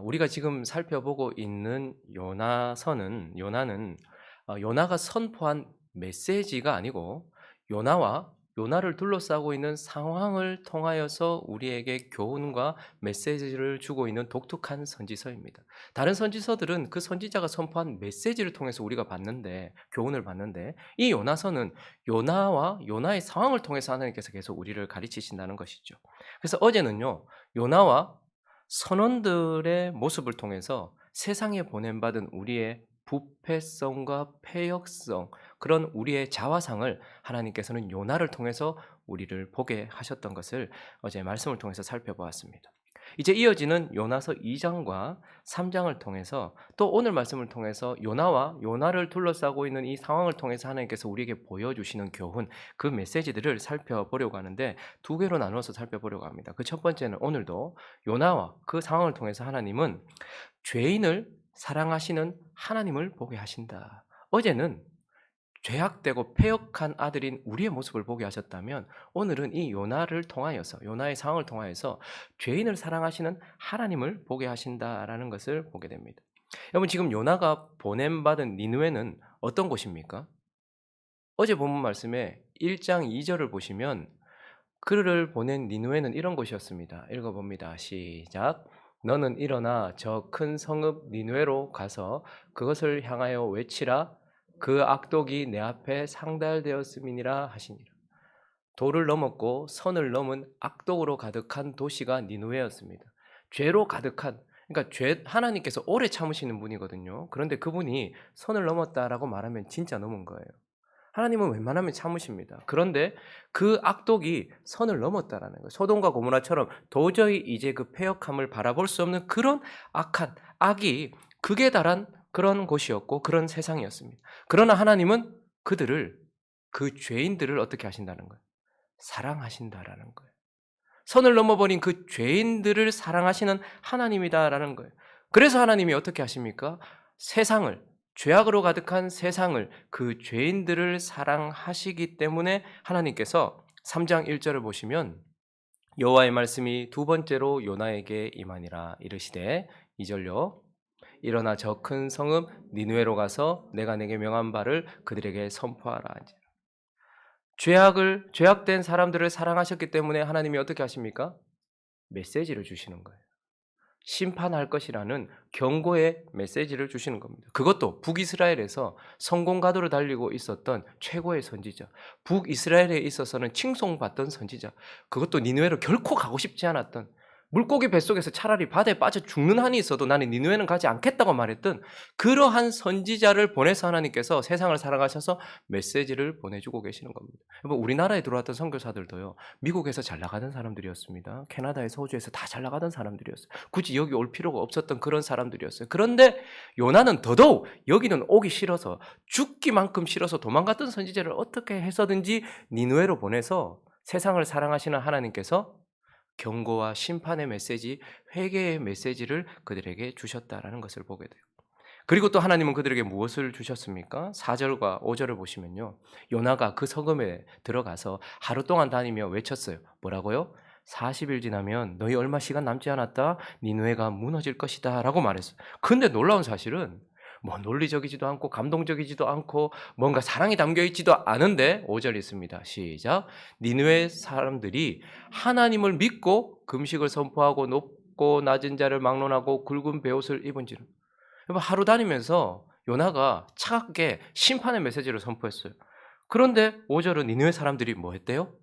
우리가 지금 살펴보고 있는 요나는 요나가 선포한 메시지가 아니고 요나와 요나를 둘러싸고 있는 상황을 통하여서 우리에게 교훈과 메시지를 주고 있는 독특한 선지서입니다. 다른 선지서들은 그 선지자가 선포한 메시지를 통해서 우리가 받는데 교훈을 받는데 이 요나서는 요나와 요나의 상황을 통해서 하나님께서 계속 우리를 가르치신다는 것이죠. 그래서 어제는요. 요나와 선원들의 모습을 통해서 세상에 보냄받은 우리의 부패성과 패역성, 그런 우리의 자화상을 하나님께서는 요나를 통해서 우리를 보게 하셨던 것을 어제 말씀을 통해서 살펴보았습니다. 이제 이어지는 요나서 2장과 3장을 통해서 또 오늘 말씀을 통해서 요나와 요나를 둘러싸고 있는 이 상황을 통해서 하나님께서 우리에게 보여주시는 교훈, 그 메시지들을 살펴보려고 하는데 두 개로 나누어서 살펴보려고 합니다. 그 첫 번째는 오늘도 요나와 그 상황을 통해서 하나님은 죄인을 사랑하시는 하나님을 보게 하신다. 어제는 죄악되고 패역한 아들인 우리의 모습을 보게 하셨다면 오늘은 이 요나를 통하여서 요나의 상황을 통하여서 죄인을 사랑하시는 하나님을 보게 하신다라는 것을 보게 됩니다. 여러분 지금 요나가 보냄받은 니느웨는 어떤 곳입니까? 어제 본문 말씀에 1장 2절을 보시면 그를 보낸 니느웨는 이런 곳이었습니다. 읽어봅니다. 시작. 너는 일어나 저 큰 성읍 니느웨로 가서 그것을 향하여 외치라. 그 악독이 내 앞에 상달되었음이니라 하시니라. 도를 넘었고 선을 넘은 악독으로 가득한 도시가 니느웨였습니다. 죄로 가득한, 그러니까 하나님께서 오래 참으시는 분이거든요. 그런데 그분이 선을 넘었다라고 말하면 진짜 넘은 거예요. 하나님은 웬만하면 참으십니다. 그런데 그 악독이 선을 넘었다라는 거예요. 소돔과 고모라처럼 도저히 이제 그 패역함을 바라볼 수 없는 그런 악한 악이 극에 달한 그런 곳이었고 그런 세상이었습니다. 그러나 하나님은 그들을, 그 죄인들을 어떻게 하신다는 거예요? 사랑하신다라는 거예요. 선을 넘어버린 그 죄인들을 사랑하시는 하나님이다라는 거예요. 그래서 하나님이 어떻게 하십니까? 세상을, 죄악으로 가득한 세상을, 그 죄인들을 사랑하시기 때문에 하나님께서 3장 1절을 보시면 여호와의 말씀이 두 번째로 요나에게 임하니라 이르시되 2절요. 일어나 저 큰 성읍 니느웨로 가서 내가 내게 명한 바를 그들에게 선포하라. 죄악된 사람들을 사랑하셨기 때문에 하나님이 어떻게 하십니까? 메시지를 주시는 거예요. 심판할 것이라는 경고의 메시지를 주시는 겁니다. 그것도 북이스라엘에서 성공가도를 달리고 있었던 최고의 선지자, 북이스라엘에 있어서는 칭송받던 선지자, 그것도 니느웨로 결코 가고 싶지 않았던, 물고기 뱃속에서 차라리 바다에 빠져 죽는 한이 있어도 나는 니느웨는 가지 않겠다고 말했던 그러한 선지자를 보내서 하나님께서 세상을 사랑하셔서 메시지를 보내주고 계시는 겁니다. 여러분, 우리나라에 들어왔던 선교사들도요, 미국에서 잘 나가던 사람들이었습니다. 캐나다에서, 호주에서 다 잘 나가던 사람들이었어요. 굳이 여기 올 필요가 없었던 그런 사람들이었어요. 그런데 요나는 더더욱 여기는 오기 싫어서, 죽기만큼 싫어서 도망갔던 선지자를 어떻게 해서든지 니느웨로 보내서 세상을 사랑하시는 하나님께서 경고와 심판의 메시지, 회개의 메시지를 그들에게 주셨다라는 것을 보게 돼요. 그리고 또 하나님은 그들에게 무엇을 주셨습니까? 4절과 5절을 보시면요. 요나가 그 성읍에 들어가서 하루 동안 다니며 외쳤어요. 뭐라고요? 40일 지나면 너희 얼마 시간 남지 않았다. 니느웨가 무너질 것이다 라고 말했어요. 근데 놀라운 사실은 뭐 논리적이지도 않고 감동적이지도 않고 뭔가 사랑이 담겨 있지도 않은데 5절 있습니다. 시작. 니느웨 사람들이 하나님을 믿고 금식을 선포하고 높고 낮은 자를 막론하고 굵은 베옷을 입은지라. 하루 다니면서 요나가 차갑게 심판의 메시지를 선포했어요. 그런데 5절은 니느웨 사람들이 뭐 했대요?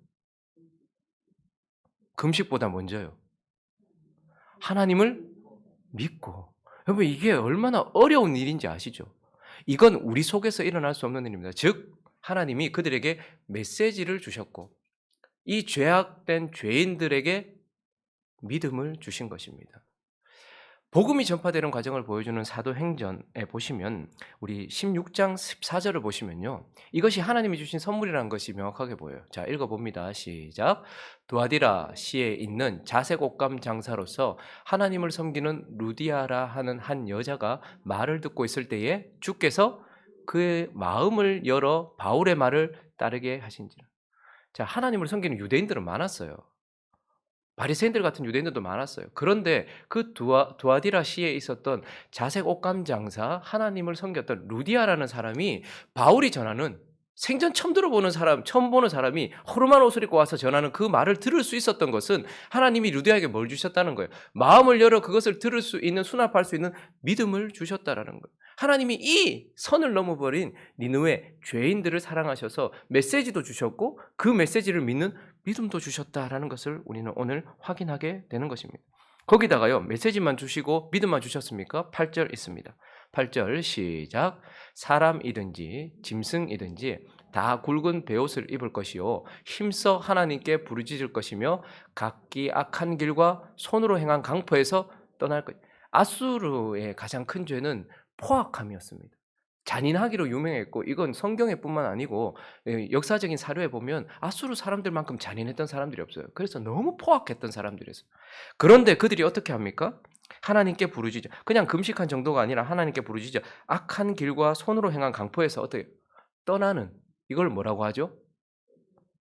금식보다 먼저요. 하나님을 믿고. 여러분 이게 얼마나 어려운 일인지 아시죠? 이건 우리 속에서 일어날 수 없는 일입니다. 즉 하나님이 그들에게 메시지를 주셨고 이 죄악된 죄인들에게 믿음을 주신 것입니다. 복음이 전파되는 과정을 보여주는 사도행전에 보시면 우리 16장 14절을 보시면요. 이것이 하나님이 주신 선물이라는 것이 명확하게 보여요. 자, 읽어봅니다. 시작. 두아디라 시에 있는 자색 옷감 장사로서 하나님을 섬기는 루디아라 하는 한 여자가 말을 듣고 있을 때에 주께서 그의 마음을 열어 바울의 말을 따르게 하신지라. 자, 하나님을 섬기는 유대인들은 많았어요. 바리새인들 같은 유대인들도 많았어요. 그런데 그 두아디라 시에 있었던 자색 옷감 장사 하나님을 섬겼던 루디아라는 사람이 바울이 전하는 생전 처음 들어보는 사람, 처음 보는 사람이 허름한 옷을 입고 와서 전하는 그 말을 들을 수 있었던 것은 하나님이 루디아에게 뭘 주셨다는 거예요. 마음을 열어 그것을 들을 수 있는, 수납할 수 있는 믿음을 주셨다라는 거예요. 하나님이 이 선을 넘어버린 니느웨 죄인들을 사랑하셔서 메시지도 주셨고 그 메시지를 믿는 믿음도 주셨다라는 것을 우리는 오늘 확인하게 되는 것입니다. 거기다가요, 메시지만 주시고 믿음만 주셨습니까? 8절 있습니다. 8절 시작. 사람이든지 짐승이든지 다 굵은 베옷을 입을 것이요 힘써 하나님께 부르짖을 것이며 각기 악한 길과 손으로 행한 강포에서 떠날 것. 아수르의 가장 큰 죄는 포악함이었습니다. 잔인하기로 유명했고 이건 성경에 뿐만 아니고 역사적인 사료에 보면 아수르 사람들만큼 잔인했던 사람들이 없어요. 그래서 너무 포악했던 사람들이었어요. 그런데 그들이 어떻게 합니까? 하나님께 부르짖어. 그냥 금식한 정도가 아니라 하나님께 부르짖어. 악한 길과 손으로 행한 강포에서 어떻게 떠나는, 이걸 뭐라고 하죠?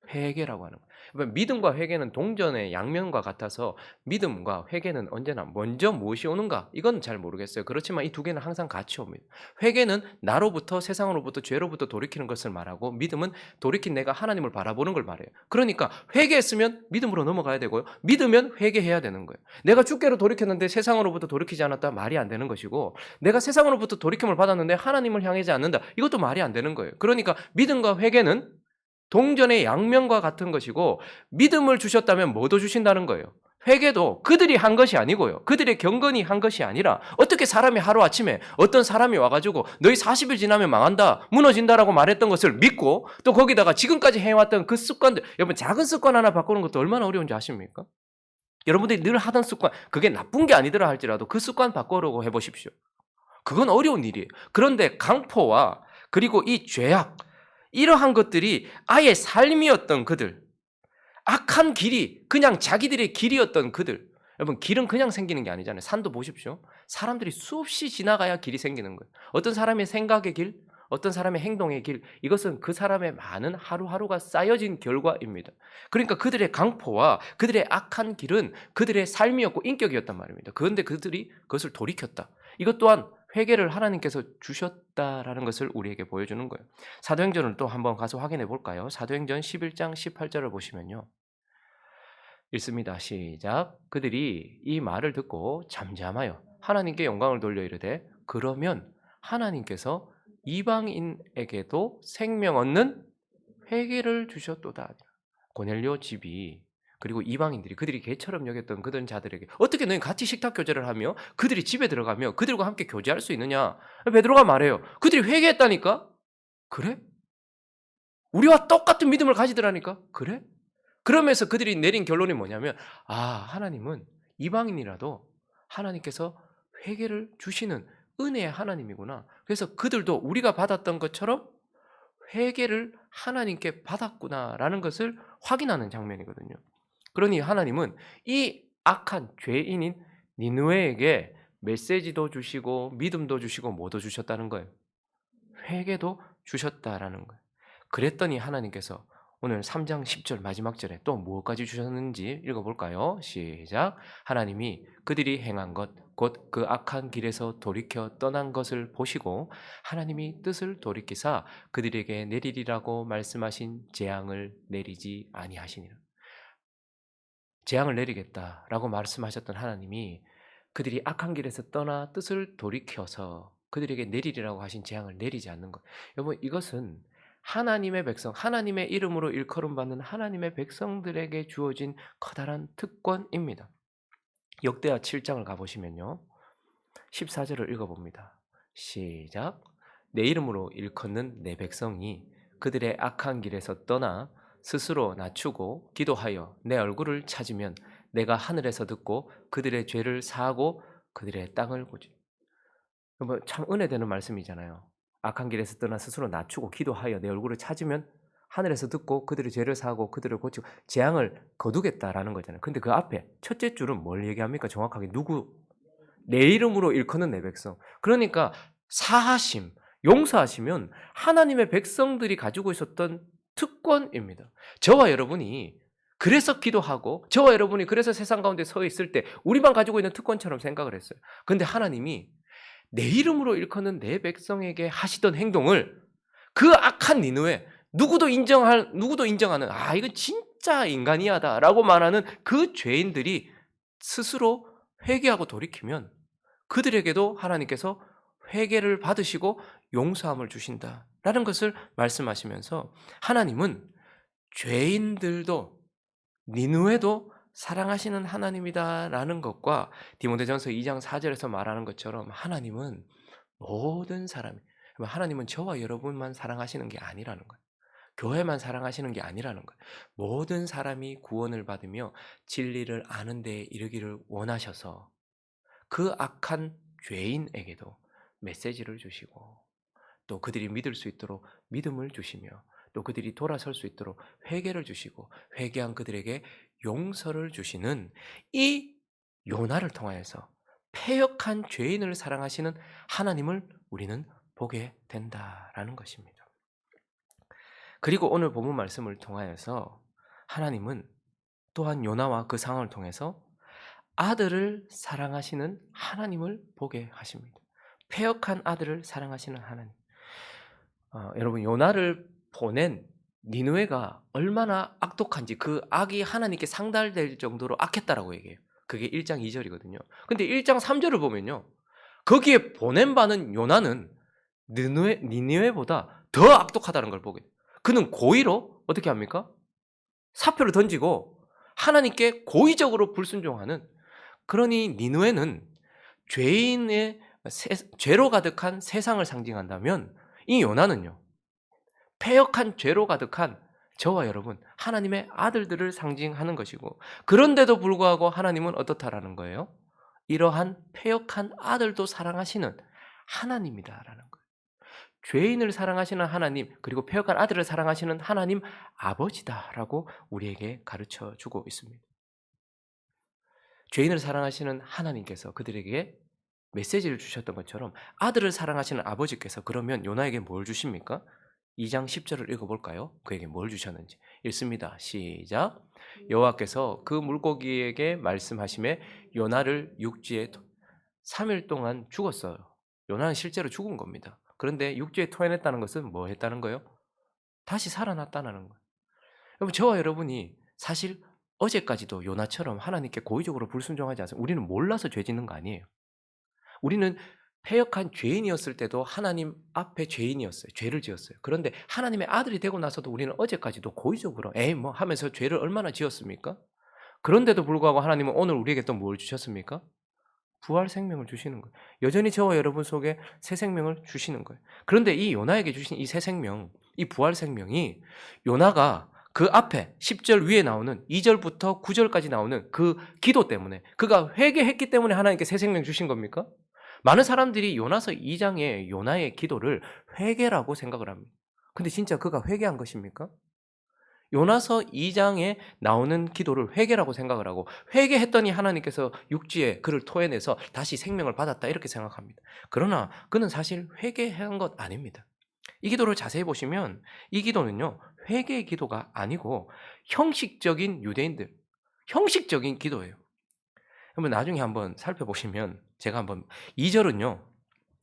회개라고 하는 거예요. 그러니까 믿음과 회개는 동전의 양면과 같아서 믿음과 회개는 언제나 먼저 무엇이 오는가? 이건 잘 모르겠어요. 그렇지만 이 두 개는 항상 같이 옵니다. 회개는 나로부터 세상으로부터 죄로부터 돌이키는 것을 말하고 믿음은 돌이킨 내가 하나님을 바라보는 걸 말해요. 그러니까 회개했으면 믿음으로 넘어가야 되고요. 믿으면 회개해야 되는 거예요. 내가 주께로 돌이켰는데 세상으로부터 돌이키지 않았다 말이 안 되는 것이고 내가 세상으로부터 돌이킴을 받았는데 하나님을 향하지 않는다. 이것도 말이 안 되는 거예요. 그러니까 믿음과 회개는 동전의 양면과 같은 것이고 믿음을 주셨다면 뭐도 주신다는 거예요. 회개도 그들이 한 것이 아니고요. 그들의 경건이 한 것이 아니라 어떻게 사람이 하루아침에 어떤 사람이 와가지고 너희 40일 지나면 망한다, 무너진다라고 말했던 것을 믿고 또 거기다가 지금까지 해왔던 그 습관들, 여러분 작은 습관 하나 바꾸는 것도 얼마나 어려운지 아십니까? 여러분들이 늘 하던 습관, 그게 나쁜 게 아니더라 할지라도 그 습관 바꾸려고 해보십시오. 그건 어려운 일이에요. 그런데 강포와 그리고 이 죄악, 이러한 것들이 아예 삶이었던 그들, 악한 길이 그냥 자기들의 길이었던 그들. 여러분 길은 그냥 생기는 게 아니잖아요. 산도 보십시오. 사람들이 수없이 지나가야 길이 생기는 거예요. 어떤 사람의 생각의 길, 어떤 사람의 행동의 길, 이것은 그 사람의 많은 하루하루가 쌓여진 결과입니다. 그러니까 그들의 강포와 그들의 악한 길은 그들의 삶이었고 인격이었단 말입니다. 그런데 그들이 그것을 돌이켰다. 이것 또한 회개를 하나님께서 주셨다라는 것을 우리에게 보여주는 거예요. 사도행전을 또 한번 가서 확인해 볼까요? 사도행전 11장 18절을 보시면요. 읽습니다. 시작. 그들이 이 말을 듣고 잠잠하여 하나님께 영광을 돌려 이르되 그러면 하나님께서 이방인에게도 생명 얻는 회개를 주셨도다. 고넬료 집이 그리고 이방인들이 그들이 개처럼 여겼던 그들 자들에게 어떻게 너희 같이 식탁 교제를 하며 그들이 집에 들어가며 그들과 함께 교제할 수 있느냐? 베드로가 말해요. 그들이 회개했다니까? 그래? 우리와 똑같은 믿음을 가지더라니까? 그래? 그러면서 그들이 내린 결론이 뭐냐면 하나님은 이방인이라도 하나님께서 회개를 주시는 은혜의 하나님이구나. 그래서 그들도 우리가 받았던 것처럼 회개를 하나님께 받았구나라는 것을 확인하는 장면이거든요. 그러니 하나님은 이 악한 죄인인 니느웨에게 메시지도 주시고 믿음도 주시고 뭐도 주셨다는 거예요. 회개도 주셨다라는 거예요. 그랬더니 하나님께서 오늘 3장 10절 마지막 절에 또 무엇까지 주셨는지 읽어볼까요? 시작. 하나님이 그들이 행한 것 곧 그 악한 길에서 돌이켜 떠난 것을 보시고 하나님이 뜻을 돌이키사 그들에게 내리리라고 말씀하신 재앙을 내리지 아니하시니라. 재앙을 내리겠다라고 말씀하셨던 하나님이 그들이 악한 길에서 떠나 뜻을 돌이켜서 그들에게 내리리라고 하신 재앙을 내리지 않는 것. 여러분 이것은 하나님의 백성, 하나님의 이름으로 일컬음 받는 하나님의 백성들에게 주어진 커다란 특권입니다. 역대하 7장을 가보시면요. 14절을 읽어봅니다. 시작. 내 이름으로 일컫는 내 백성이 그들의 악한 길에서 떠나 스스로 낮추고 기도하여 내 얼굴을 찾으면 내가 하늘에서 듣고 그들의 죄를 사하고 그들의 땅을 고치. 참 은혜되는 말씀이잖아요. 악한 길에서 떠나 스스로 낮추고 기도하여 내 얼굴을 찾으면 하늘에서 듣고 그들의 죄를 사하고 그들을 고치고 재앙을 거두겠다라는 거잖아요. 근데 그 앞에 첫째 줄은 뭘 얘기합니까? 정확하게 누구? 내 이름으로 일컫는 내 백성. 그러니까 사하심, 용서하시면 하나님의 백성들이 가지고 있었던 특권입니다. 저와 여러분이 그래서 기도하고 저와 여러분이 그래서 세상 가운데 서 있을 때 우리만 가지고 있는 특권처럼 생각을 했어요. 근데 하나님이 내 이름으로 일컫는 내 백성에게 하시던 행동을 그 악한 니느웨 누구도 인정하는 이건 진짜 인간이야다라고 말하는 그 죄인들이 스스로 회개하고 돌이키면 그들에게도 하나님께서 회개를 받으시고 용서함을 주신다라는 것을 말씀하시면서 하나님은 죄인들도 니느웨도 사랑하시는 하나님이다라는 것과 디모데전서 2장 4절에서 말하는 것처럼 하나님은 모든 사람, 하나님은 저와 여러분만 사랑하시는 게 아니라는 거예요. 교회만 사랑하시는 게 아니라는 거예요. 모든 사람이 구원을 받으며 진리를 아는 데에 이르기를 원하셔서 그 악한 죄인에게도 메시지를 주시고 또 그들이 믿을 수 있도록 믿음을 주시며 또 그들이 돌아설 수 있도록 회개를 주시고 회개한 그들에게 용서를 주시는 이 요나를 통하여서 패역한 죄인을 사랑하시는 하나님을 우리는 보게 된다라는 것입니다. 그리고 오늘 본문 말씀을 통하여서 하나님은 또한 요나와 그 상황을 통해서 아들을 사랑하시는 하나님을 보게 하십니다. 패역한 아들을 사랑하시는 하나님. 여러분 요나를 보낸 니느웨가 얼마나 악독한지 그 악이 하나님께 상달될 정도로 악했다라고 얘기해요. 그게 1장 2절이거든요. 근데 1장 3절을 보면요. 거기에 보낸 바는 요나는 니느웨보다 더 악독하다는 걸 보게 돼요. 그는 고의로 어떻게 합니까? 사표를 던지고 하나님께 고의적으로 불순종하는 그러니 니느웨는 죄인의 죄로 가득한 세상을 상징한다면 이 요나는요. 패역한 죄로 가득한 저와 여러분 하나님의 아들들을 상징하는 것이고 그런데도 불구하고 하나님은 어떻다라는 거예요? 이러한 패역한 아들도 사랑하시는 하나님이다라는 거예요. 죄인을 사랑하시는 하나님 그리고 패역한 아들을 사랑하시는 하나님 아버지다라고 우리에게 가르쳐 주고 있습니다. 죄인을 사랑하시는 하나님께서 그들에게 메시지를 주셨던 것처럼 아들을 사랑하시는 아버지께서 그러면 요나에게 뭘 주십니까? 2장 10절을 읽어볼까요? 그에게 뭘 주셨는지 읽습니다. 시작. 여호와께서 그 물고기에게 말씀하심에 요나를 육지에 3일 동안 죽었어요. 요나는 실제로 죽은 겁니다. 그런데 육지에 토해냈다는 것은 뭐 했다는 거예요? 다시 살아났다는 거예요. 여러분 저와 여러분이 사실 어제까지도 요나처럼 하나님께 고의적으로 불순종하지 않습니다. 우리는 몰라서 죄 짓는 거 아니에요. 우리는 패역한 죄인이었을 때도 하나님 앞에 죄인이었어요. 죄를 지었어요. 그런데 하나님의 아들이 되고 나서도 우리는 어제까지도 고의적으로 에이 뭐 하면서 죄를 얼마나 지었습니까? 그런데도 불구하고 하나님은 오늘 우리에게 또 뭘 주셨습니까? 부활 생명을 주시는 거예요. 여전히 저와 여러분 속에 새 생명을 주시는 거예요. 그런데 이 요나에게 주신 이 새 생명, 이 부활 생명이 요나가 그 앞에 10절 위에 나오는 2절부터 9절까지 나오는 그 기도 때문에 그가 회개했기 때문에 하나님께 새 생명 주신 겁니까? 많은 사람들이 요나서 2장의 요나의 기도를 회개라고 생각을 합니다. 근데 진짜 그가 회개한 것입니까? 요나서 2장에 나오는 기도를 회개라고 생각을 하고 회개했더니 하나님께서 육지에 그를 토해내서 다시 생명을 받았다 이렇게 생각합니다. 그러나 그는 사실 회개한 것 아닙니다. 이 기도를 자세히 보시면 이 기도는요. 회개의 기도가 아니고 형식적인 유대인들, 형식적인 기도예요. 한번 나중에 한번 살펴보시면 제가 한번 2절은요.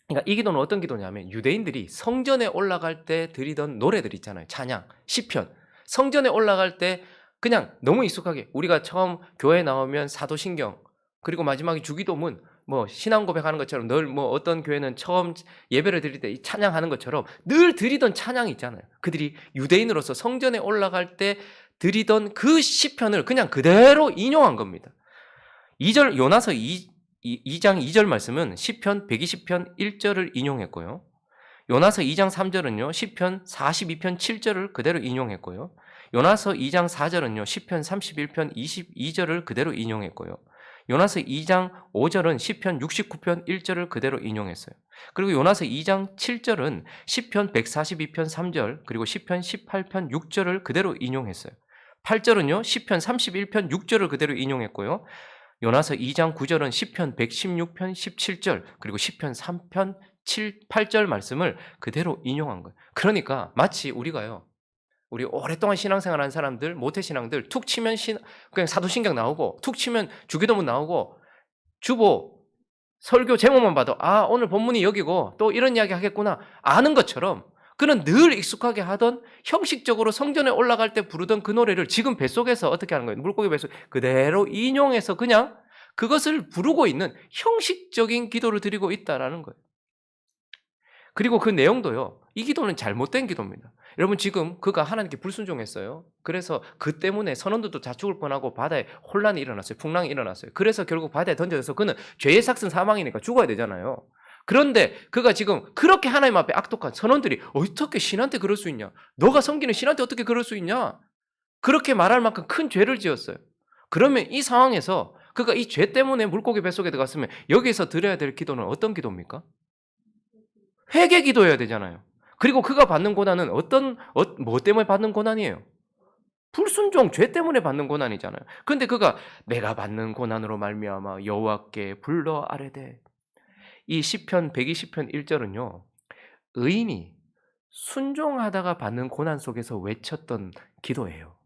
그러니까 이 기도는 어떤 기도냐면 유대인들이 성전에 올라갈 때 드리던 노래들 있잖아요. 찬양, 시편. 성전에 올라갈 때 그냥 너무 익숙하게 우리가 처음 교회 나오면 사도신경 그리고 마지막에 주기도문 뭐 신앙 고백하는 것처럼 늘 뭐 어떤 교회는 처음 예배를 드릴 때 찬양하는 것처럼 늘 드리던 찬양이 있잖아요. 그들이 유대인으로서 성전에 올라갈 때 드리던 그 시편을 그냥 그대로 인용한 겁니다. 2절 요나서 2장 2절 말씀은 시편 120편 1절을 인용했고요. 요나서 2장 3절은요. 시편 42편 7절을 그대로 인용했고요. 요나서 2장 4절은요. 시편 31편 22절을 그대로 인용했고요. 요나서 2장 5절은 시편 69편 1절을 그대로 인용했어요. 그리고 요나서 2장 7절은 시편 142편 3절 그리고 시편 18편 6절을 그대로 인용했어요. 8절은요. 시편 31편 6절을 그대로 인용했고요. 요나서 2장 9절은 시편 116편 17절 그리고 시편 3편 8절 말씀을 그대로 인용한 거예요. 그러니까 마치 우리가요. 우리 오랫동안 신앙생활하는 사람들, 모태신앙들 툭 치면 그냥 사도신경 나오고 툭 치면 주기도문 나오고 주보 설교 제목만 봐도 아 오늘 본문이 여기고 또 이런 이야기 하겠구나 아는 것처럼 그는 늘 익숙하게 하던 형식적으로 성전에 올라갈 때 부르던 그 노래를 지금 뱃속에서 어떻게 하는 거예요? 물고기 뱃속 그대로 인용해서 그냥 그것을 부르고 있는 형식적인 기도를 드리고 있다라는 거예요. 그리고 그 내용도요. 이 기도는 잘못된 기도입니다. 여러분 지금 그가 하나님께 불순종했어요. 그래서 그 때문에 선원들도 다 죽을 뻔하고 바다에 혼란이 일어났어요. 풍랑이 일어났어요. 그래서 결국 바다에 던져져서 그는 죄의 삭슨 사망이니까 죽어야 되잖아요. 그런데 그가 지금 그렇게 하나님 앞에 악독한 선원들이 어떻게 신한테 그럴 수 있냐? 너가 섬기는 신한테 어떻게 그럴 수 있냐? 그렇게 말할 만큼 큰 죄를 지었어요. 그러면 이 상황에서 그가 이 죄 때문에 물고기 뱃속에 들어갔으면 여기서 드려야 될 기도는 어떤 기도입니까? 회개 기도해야 되잖아요. 그리고 그가 받는 고난은 뭐 때문에 받는 고난이에요? 불순종, 죄 때문에 받는 고난이잖아요. 그런데 그가 내가 받는 고난으로 말미암아 여호와께 불러 아뢰되 이 시편 120편 1절은요. 의인이 순종하다가 받는 고난 속에서 외쳤던 기도예요.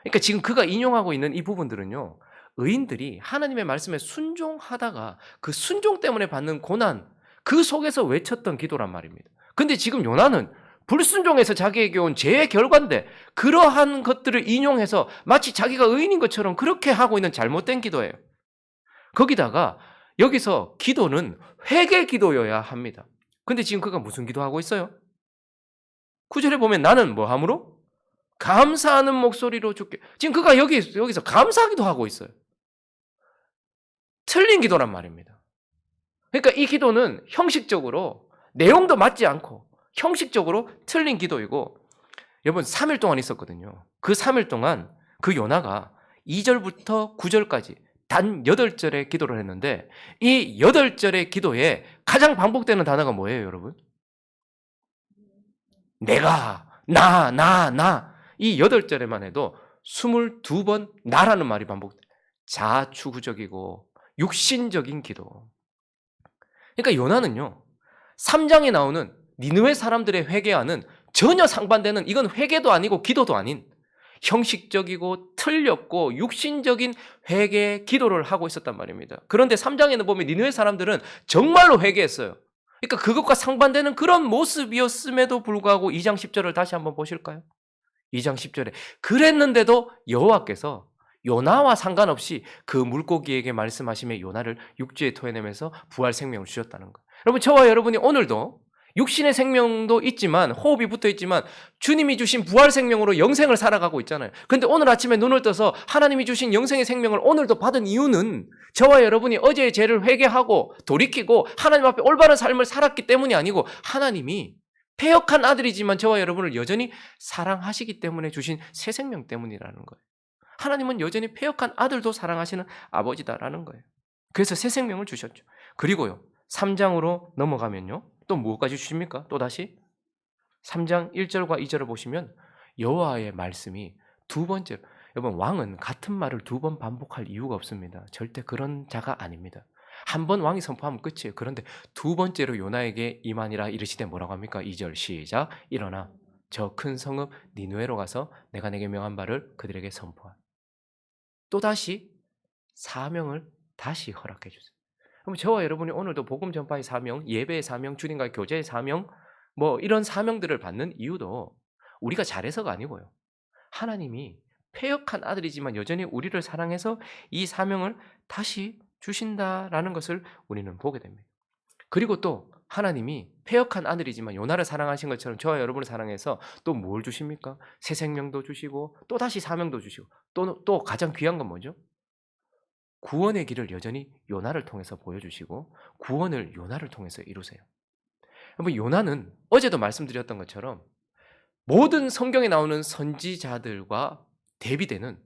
그러니까 지금 그가 인용하고 있는 이 부분들은요. 의인들이 하나님의 말씀에 순종하다가 그 순종 때문에 받는 고난 그 속에서 외쳤던 기도란 말입니다. 근데 지금 요나는 불순종해서 자기에게 온 죄의 결과인데 그러한 것들을 인용해서 마치 자기가 의인인 것처럼 그렇게 하고 있는 잘못된 기도예요. 거기다가 여기서 기도는 회개 기도여야 합니다. 근데 지금 그가 무슨 기도하고 있어요? 9절에 보면 나는 뭐 함으로? 감사하는 목소리로 주께. 지금 그가 여기서 감사하기도 하고 있어요. 틀린 기도란 말입니다. 그러니까 이 기도는 형식적으로 내용도 맞지 않고 형식적으로 틀린 기도이고 여러분 3일 동안 있었거든요. 그 3일 동안 그 요나가 2절부터 9절까지 단 8절의 기도를 했는데 이 8절의 기도에 가장 반복되는 단어가 뭐예요, 여러분? 내가, 나. 이 8절에만 해도 22번 나라는 말이 반복돼요. 자추구적이고 육신적인 기도. 그러니까 요나는요. 3장에 나오는 니느웨 사람들의 회개와는 전혀 상반되는 이건 회개도 아니고 기도도 아닌 형식적이고 틀렸고 육신적인 회개 기도를 하고 있었단 말입니다. 그런데 3장에는 보면 니느웨 사람들은 정말로 회개했어요. 그러니까 그것과 상반되는 그런 모습이었음에도 불구하고 2장 10절을 다시 한번 보실까요? 2장 10절에 그랬는데도 여호와께서 요나와 상관없이 그 물고기에게 말씀하시며 요나를 육지에 토해내면서 부활 생명을 주셨다는 거예요. 여러분 저와 여러분이 오늘도 육신의 생명도 있지만 호흡이 붙어 있지만 주님이 주신 부활 생명으로 영생을 살아가고 있잖아요. 그런데 오늘 아침에 눈을 떠서 하나님이 주신 영생의 생명을 오늘도 받은 이유는 저와 여러분이 어제의 죄를 회개하고 돌이키고 하나님 앞에 올바른 삶을 살았기 때문이 아니고 하나님이 패역한 아들이지만 저와 여러분을 여전히 사랑하시기 때문에 주신 새 생명 때문이라는 거예요. 하나님은 여전히 패역한 아들도 사랑하시는 아버지다라는 거예요. 그래서 새 생명을 주셨죠. 그리고요. 3장으로 넘어가면요. 또 뭐까지 주십니까? 또다시 3장 1절과 2절을 보시면 여호와의 말씀이 두 번째로 여러분 왕은 같은 말을 두 번 반복할 이유가 없습니다. 절대 그런 자가 아닙니다. 한 번 왕이 선포하면 끝이에요. 그런데 두 번째로 요나에게 임하니라 이르시되 뭐라고 합니까? 2절 시작 일어나 저 큰 성읍 니느웨로 가서 내가 내게 명한 바를 그들에게 선포하라. 또다시 사명을 다시 허락해 주세요. 그럼 저와 여러분이 오늘도 복음 전파의 사명, 예배의 사명, 주님과의 교제의 사명 뭐 이런 사명들을 받는 이유도 우리가 잘해서가 아니고요. 하나님이 패역한 아들이지만 여전히 우리를 사랑해서 이 사명을 다시 주신다라는 것을 우리는 보게 됩니다. 그리고 또 하나님이 패역한 아들이지만 요나를 사랑하신 것처럼 저와 여러분을 사랑해서 또 뭘 주십니까? 새 생명도 주시고 또 다시 사명도 주시고 또 가장 귀한 건 뭐죠? 구원의 길을 여전히 요나를 통해서 보여주시고 구원을 요나를 통해서 이루세요. 여러분 요나는 어제도 말씀드렸던 것처럼 모든 성경에 나오는 선지자들과 대비되는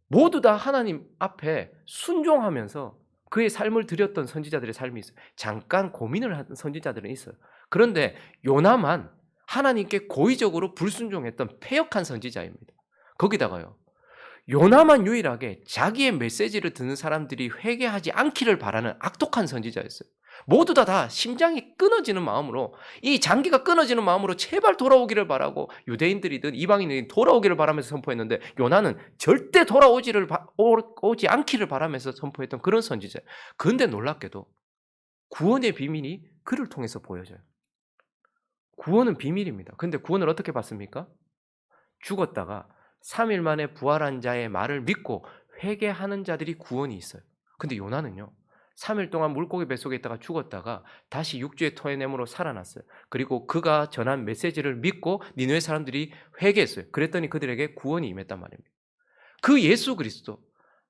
모두 다 하나님 앞에 순종하면서 그의 삶을 드렸던 선지자들의 삶이 있어요. 잠깐 고민을 하던 선지자들은 있어요. 그런데 요나만 하나님께 고의적으로 불순종했던 패역한 선지자입니다. 거기다가요. 요나만 유일하게 자기의 메시지를 듣는 사람들이 회개하지 않기를 바라는 악독한 선지자였어요. 모두 다 심장이 끊어지는 마음으로, 이 장기가 끊어지는 마음으로 제발 돌아오기를 바라고 유대인들이든 이방인이든 돌아오기를 바라면서 선포했는데, 요나는 절대 오지 않기를 바라면서 선포했던 그런 선지자예요. 그런데 놀랍게도 구원의 비밀이 그를 통해서 보여져요. 구원은 비밀입니다. 근데 구원을 어떻게 받습니까? 죽었다가 3일 만에 부활한 자의 말을 믿고 회개하는 자들이 구원이 있어요. 근데 요나는요, 3일 동안 물고기 뱃속에 있다가 죽었다가 다시 육지의 토해냄으로 살아났어요. 그리고 그가 전한 메시지를 믿고 니느웨 사람들이 회개했어요. 그랬더니 그들에게 구원이 임했단 말입니다. 그 예수 그리스도,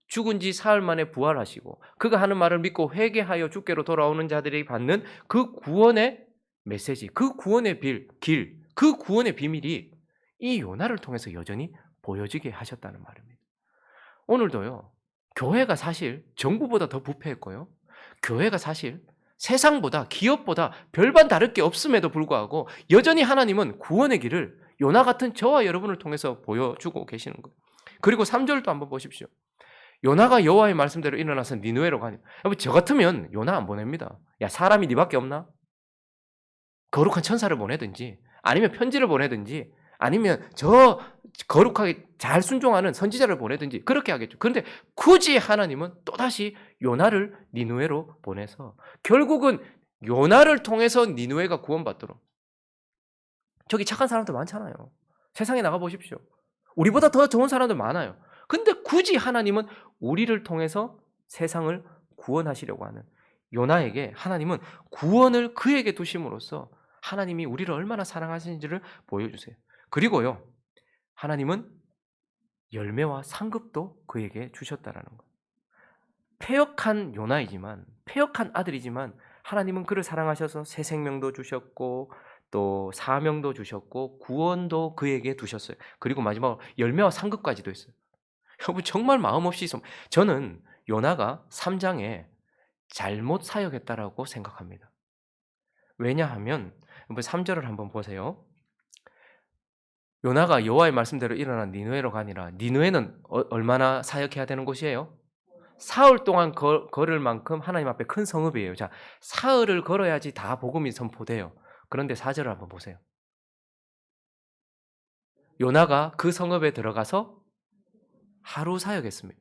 죽은 지 사흘 만에 부활하시고 그가 하는 말을 믿고 회개하여 주께로 돌아오는 자들이 받는 그 구원의 메시지, 그 구원의 길, 그 구원의 비밀이 이 요나를 통해서 여전히 보여지게 하셨다는 말입니다. 오늘도요, 교회가 사실 정부보다 더 부패했고요, 교회가 사실 세상보다, 기업보다 별반 다를 게 없음에도 불구하고 여전히 하나님은 구원의 길을 요나 같은 저와 여러분을 통해서 보여주고 계시는 거예요. 그리고 3절도 한번 보십시오. 요나가 여호와의 말씀대로 일어나서 니느웨로 가니. 여러분, 저 같으면 요나 안 보냅니다. 야, 사람이 니밖에 없나? 거룩한 천사를 보내든지, 아니면 편지를 보내든지, 아니면 저 거룩하게 잘 순종하는 선지자를 보내든지 그렇게 하겠죠. 그런데 굳이 하나님은 또다시 요나를 니느웨로 보내서 결국은 요나를 통해서 니느웨가 구원받도록. 저기 착한 사람들 많잖아요. 세상에 나가 보십시오. 우리보다 더 좋은 사람들 많아요. 근데 굳이 하나님은 우리를 통해서 세상을 구원하시려고 하는 요나에게 하나님은 구원을 그에게 두심으로써 하나님이 우리를 얼마나 사랑하시는지를 보여주세요. 그리고요, 하나님은 열매와 상급도 그에게 주셨다라는 거예요. 패역한 요나이지만, 패역한 아들이지만 하나님은 그를 사랑하셔서 새 생명도 주셨고 또 사명도 주셨고 구원도 그에게 두셨어요. 그리고 마지막으로 열매와 상급까지도 있어요. 여러분, 정말 마음없이 저는 요나가 3장에 잘못 사역했다라고 생각합니다. 왜냐하면 3절을 한번 보세요. 요나가 여호와의 말씀대로 일어나 니느웨로 가니라. 니느웨는 얼마나 사역해야 되는 곳이에요? 사흘 동안 걸을 만큼 하나님 앞에 큰 성읍이에요. 자, 사흘을 걸어야지 다 복음이 선포돼요. 그런데 4절을 한번 보세요. 요나가 그 성읍에 들어가서 하루 사역했습니다.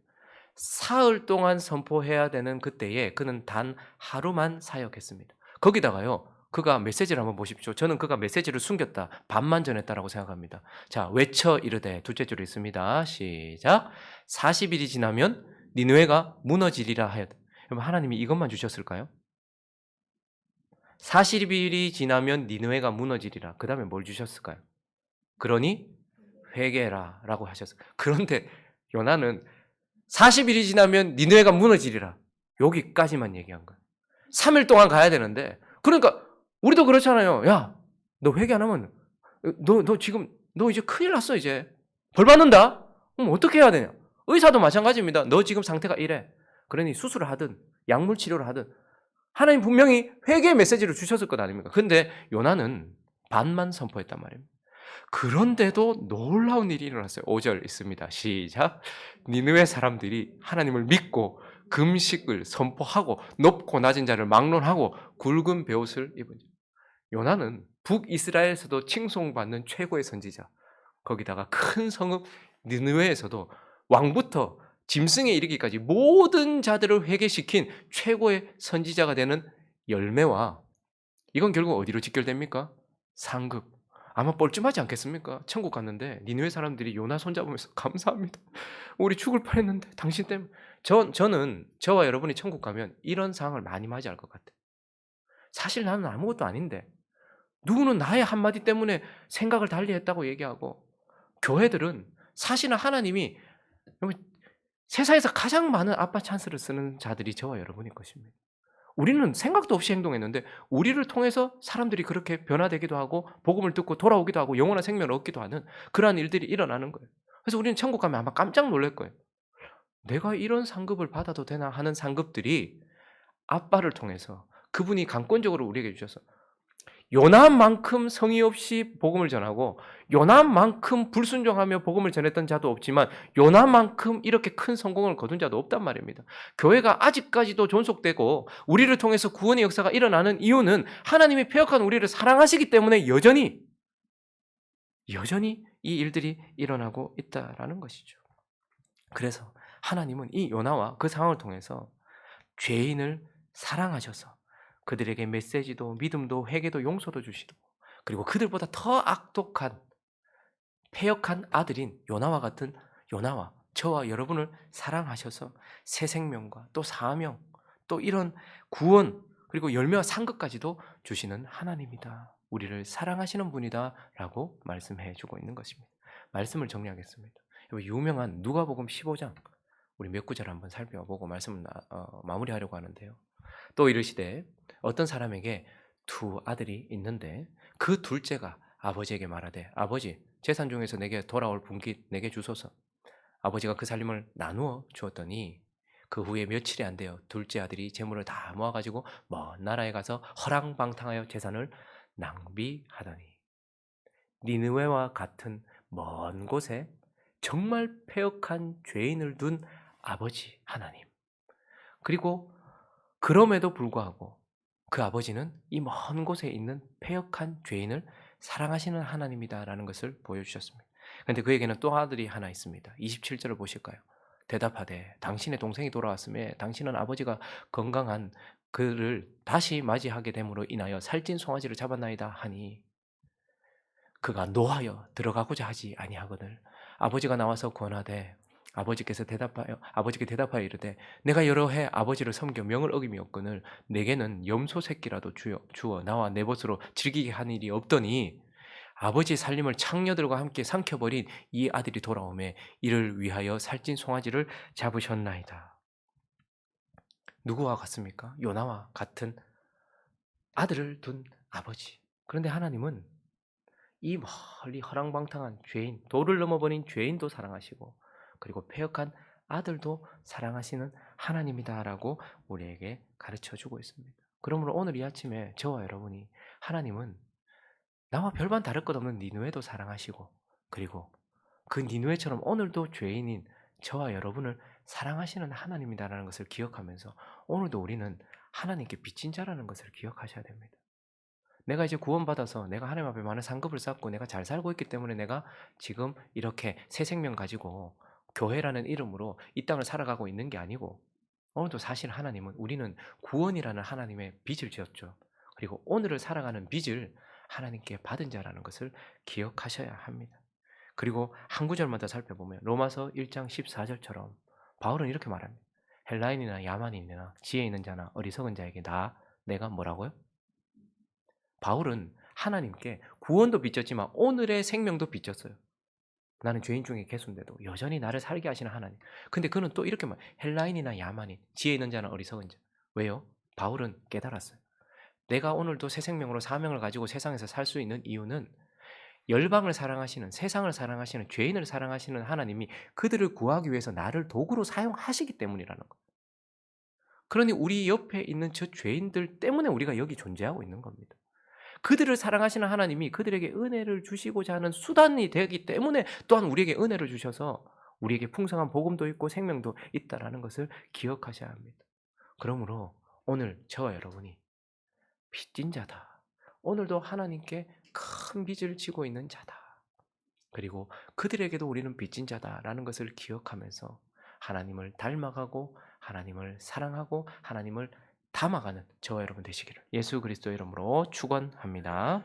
사흘 동안 선포해야 되는 그때에 그는 단 하루만 사역했습니다. 거기다가요, 그가 메시지를 한번 보십시오. 저는 그가 메시지를 숨겼다, 반만 전했다라고 생각합니다. 자, 외쳐 이르되, 둘째 줄에 있습니다. 시작. 40일이 지나면 니느웨가 무너지리라 하였다. 여러분, 하나님이 이것만 주셨을까요? 40일이 지나면 니느웨가 무너지리라. 그 다음에 뭘 주셨을까요? 그러니 회개라 라고 하셨어요. 그런데 요나는 40일이 지나면 니느웨가 무너지리라, 여기까지만 얘기한 거예요. 3일 동안 가야 되는데, 그러니까 우리도 그렇잖아요. 야, 너 회개 안 하면 너 이제 큰일 났어. 이제 벌 받는다. 그럼 어떻게 해야 되냐? 의사도 마찬가지입니다. 너 지금 상태가 이래. 그러니 수술을 하든 약물 치료를 하든 하나님 분명히 회개의 메시지를 주셨을 것 아닙니까? 근데 요나는 반만 선포했단 말입니다. 그런데도 놀라운 일이 일어났어요. 5절 있습니다. 시작. 니느웨 사람들이 하나님을 믿고 금식을 선포하고 높고 낮은 자를 막론하고 굵은 베옷을 입은 자. 요나는 북이스라엘에서도 칭송받는 최고의 선지자, 거기다가 큰 성읍 니느웨에서도 왕부터 짐승에 이르기까지 모든 자들을 회개시킨 최고의 선지자가 되는 열매와, 이건 결국 어디로 직결됩니까? 상급. 아마 뻘쭘하지 않겠습니까? 천국 갔는데 니느웨 사람들이 요나 손잡으면서 감사합니다. 우리 죽을 뻔했는데 당신 때문에. 저는 저와 여러분이 천국 가면 이런 상황을 많이 맞이할 것 같아요. 사실 나는 아무것도 아닌데 누구는 나의 한마디 때문에 생각을 달리했다고 얘기하고, 교회들은 사실은 하나님이 세상에서 가장 많은 아빠 찬스를 쓰는 자들이 저와 여러분일 것입니다. 우리는 생각도 없이 행동했는데 우리를 통해서 사람들이 그렇게 변화되기도 하고 복음을 듣고 돌아오기도 하고 영원한 생명을 얻기도 하는 그러한 일들이 일어나는 거예요. 그래서 우리는 천국 가면 아마 깜짝 놀랄 거예요. 내가 이런 상급을 받아도 되나 하는 상급들이 아빠를 통해서, 그분이 강권적으로 우리에게 주셔서 요나만큼 성의 없이 복음을 전하고 요나만큼 불순종하며 복음을 전했던 자도 없지만 요나만큼 이렇게 큰 성공을 거둔 자도 없단 말입니다. 교회가 아직까지도 존속되고 우리를 통해서 구원의 역사가 일어나는 이유는 하나님이 패역한 우리를 사랑하시기 때문에 여전히 이 일들이 일어나고 있다라는 것이죠. 그래서 하나님은 이 요나와 그 상황을 통해서 죄인을 사랑하셔서 그들에게 메시지도 믿음도 회개도 용서도 주시고 그리고 그들보다 더 악독한 패역한 아들인 요나와 같은 요나와 저와 여러분을 사랑하셔서 새 생명과 또 사명 또 이런 구원 그리고 열매와 상급까지도 주시는 하나님이다. 우리를 사랑하시는 분이다라고 말씀해 주고 있는 것입니다. 말씀을 정리하겠습니다. 유명한 누가복음 15장 우리 몇 구절 한번 살펴보고 말씀을 마무리하려고 하는데요. 또 이르시되 어떤 사람에게 두 아들이 있는데 그 둘째가 아버지에게 말하되 아버지 재산 중에서 내게 돌아올 분깃 내게 주소서. 아버지가 그 살림을 나누어 주었더니 그 후에 며칠이 안 되어 둘째 아들이 재물을 다 모아가지고 먼 나라에 가서 허랑방탕하여 재산을 낭비하더니 니느웨와 같은 먼 곳에 정말 패역한 죄인을 둔 아버지 하나님. 그리고 그럼에도 불구하고 그 아버지는 이 먼 곳에 있는 패역한 죄인을 사랑하시는 하나님이다라는 것을 보여주셨습니다. 그런데 그에게는 또 아들이 하나 있습니다. 27절을 보실까요? 대답하되 당신의 동생이 돌아왔음에 당신은 아버지가 건강한 그를 다시 맞이하게 됨으로 인하여 살찐 송아지를 잡았나이다 하니 그가 노하여 들어가고자 하지 아니하거늘 아버지가 나와서 권하되 아버지께 대답하여 이르되 내가 여러 해 아버지를 섬겨 명을 어김이 없거늘 내게는 염소 새끼라도 주어 나와 내 벗으로 즐기게 한 일이 없더니 아버지의 살림을 창녀들과 함께 삼켜버린 이 아들이 돌아오매 이를 위하여 살찐 송아지를 잡으셨나이다. 누구와 같습니까? 요나와 같은 아들을 둔 아버지. 그런데 하나님은 이 멀리 허랑방탕한 죄인, 도를 넘어버린 죄인도 사랑하시고 그리고 패역한 아들도 사랑하시는 하나님이다라고 우리에게 가르쳐주고 있습니다. 그러므로 오늘 이 아침에 저와 여러분이 하나님은 나와 별반 다를 것 없는 니느웨도 사랑하시고 그리고 그 니느웨처럼 오늘도 죄인인 저와 여러분을 사랑하시는 하나님이다라는 것을 기억하면서 오늘도 우리는 하나님께 빚진 자라는 것을 기억하셔야 됩니다. 내가 이제 구원받아서 내가 하나님 앞에 많은 상급을 쌓고 내가 잘 살고 있기 때문에 내가 지금 이렇게 새 생명 가지고 교회라는 이름으로 이 땅을 살아가고 있는 게 아니고 오늘도 사실 하나님은 우리는 구원이라는 하나님의 빚을 지었죠. 그리고 오늘을 살아가는 빚을 하나님께 받은 자라는 것을 기억하셔야 합니다. 그리고 한 구절만 더 살펴보면 로마서 1장 14절처럼 바울은 이렇게 말합니다. 헬라인이나 야만인이나 지혜 있는 자나 어리석은 자에게 내가 뭐라고요? 바울은 하나님께 구원도 빚졌지만 오늘의 생명도 빚졌어요. 나는 죄인 중에 개수인데도 여전히 나를 살게 하시는 하나님. 근데 그는 또 이렇게 말 헬라인이나 야만인, 지혜 있는 자나 어리석은 자. 왜요? 바울은 깨달았어요. 내가 오늘도 새 생명으로 사명을 가지고 세상에서 살 수 있는 이유는 열방을 사랑하시는 세상을 사랑하시는 죄인을 사랑하시는 하나님이 그들을 구하기 위해서 나를 도구로 사용하시기 때문이라는 거예요. 그러니 우리 옆에 있는 저 죄인들 때문에 우리가 여기 존재하고 있는 겁니다. 그들을 사랑하시는 하나님이 그들에게 은혜를 주시고자 하는 수단이 되기 때문에 또한 우리에게 은혜를 주셔서 우리에게 풍성한 복음도 있고 생명도 있다라는 것을 기억하셔야 합니다. 그러므로 오늘 저와 여러분이 빚진 자다. 오늘도 하나님께 큰 빚을 지고 있는 자다. 그리고 그들에게도 우리는 빚진 자다라는 것을 기억하면서 하나님을 닮아가고 하나님을 사랑하고 하나님을 담아가는 저와 여러분 되시기를 예수 그리스도 이름으로 축원합니다.